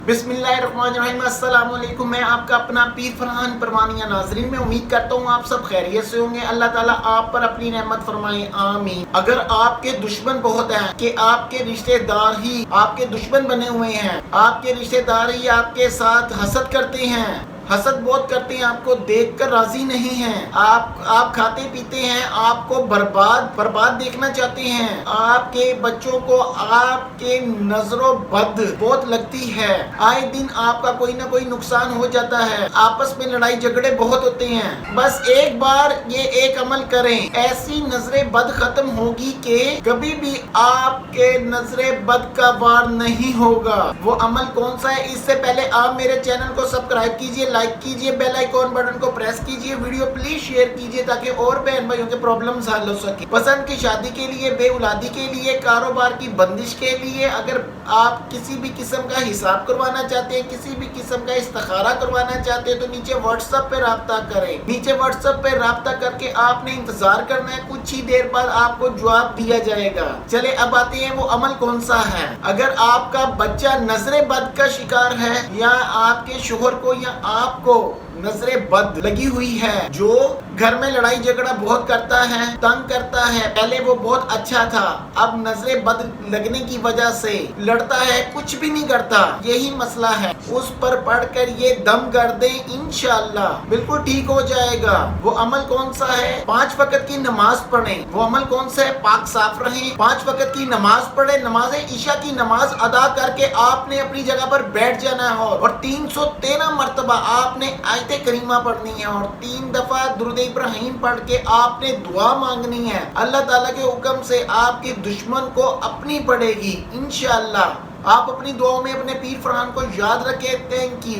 बिस्मिल्लाहिर्रहमानिर्रहीम। अस्सलाम वालेकुम। मैं आपका अपना पीर फरहान परवानिया। नाजरीन, मैं उम्मीद करता हूँ आप सब खैरियत से होंगे। अल्लाह ताला आप पर अपनी रहमत फरमाए, आमीन। अगर आपके दुश्मन बहुत हैं कि आपके रिश्तेदार ही आपके दुश्मन बने हुए हैं, आपके रिश्तेदार ही आपके साथ हसद करते हैं, हसद बहुत करते हैं, आपको देखकर राजी नहीं हैं, आप खाते पीते हैं, आपको बर्बाद देखना चाहते हैं, आपके बच्चों को आपके नजरों बद बहुत लगती है, आए दिन आपका कोई ना कोई नुकसान हो जाता है, आपस में लड़ाई झगड़े बहुत होते हैं। बस एक बार ये एक अमल करें, ऐसी नजरें बद खत्म होगी कि कभी भी आपके नजरें बद का वार नहीं होगा। वो अमल कौन सा है? इससे पहले आप मेरे चैनल को सब्सक्राइब कीजिए, लाइक कीजिए, बेल आइकॉन बटन को प्रेस कीजिए, वीडियो प्लीज शेयर कीजिए ताकि और बहन भाइयों के प्रॉब्लम्स हल हो सके। पसंद की शादी के लिए, बेऔलादी के लिए, कारोबार की बंदिश के लिए, अगर आप किसी भी किस्म का हिसाब करवाना चाहते हैं, किसी भी किस्म का इस्तिखारा करवाना चाहते हैं तो नीचे व्हाट्सएप पे राब्ता करें। नीचे व्हाट्सएप पे राब्ता करके आपने इंतजार करना है, कुछ ही देर बाद आपको जवाब दिया जाएगा। चले अब आते हैं वो अमल कौन सा है। अगर आपका बच्चा नजरे बद का शिकार है या आपके शोहर को या आपको नजरे बद लगी हुई है, जो घर में लड़ाई झगड़ा बहुत करता है, तंग करता है, पहले वो बहुत अच्छा था, अब नजरे बद लगने की वजह से लड़ता है, कुछ भी नहीं करता, यही मसला है, उस पर पढ़कर ये दम कर दे, इंशाअल्लाह बिल्कुल ठीक हो जाएगा। वो अमल कौन सा है? 5 वक्त की नमाज पढ़ें। वो अमल कौन सा है? पाक साफ रहें, 5 वक्त की नमाज पढ़े, नमाज ईशा की नमाज अदा करके आपने अपनी जगह पर बैठ जाना है और 313 मरतबा आपने आयत करीमा पढ़नी है और 3 दफा दुरूद इब्राहिम पढ़ के आपने दुआ मांगनी है। अल्लाह ताला के हुक्म से आपके दुश्मन को अपनी पड़ेगी इंशाअल्लाह। आप अपनी दुआओं में अपने पीर फरहान को याद रखें। Thank you.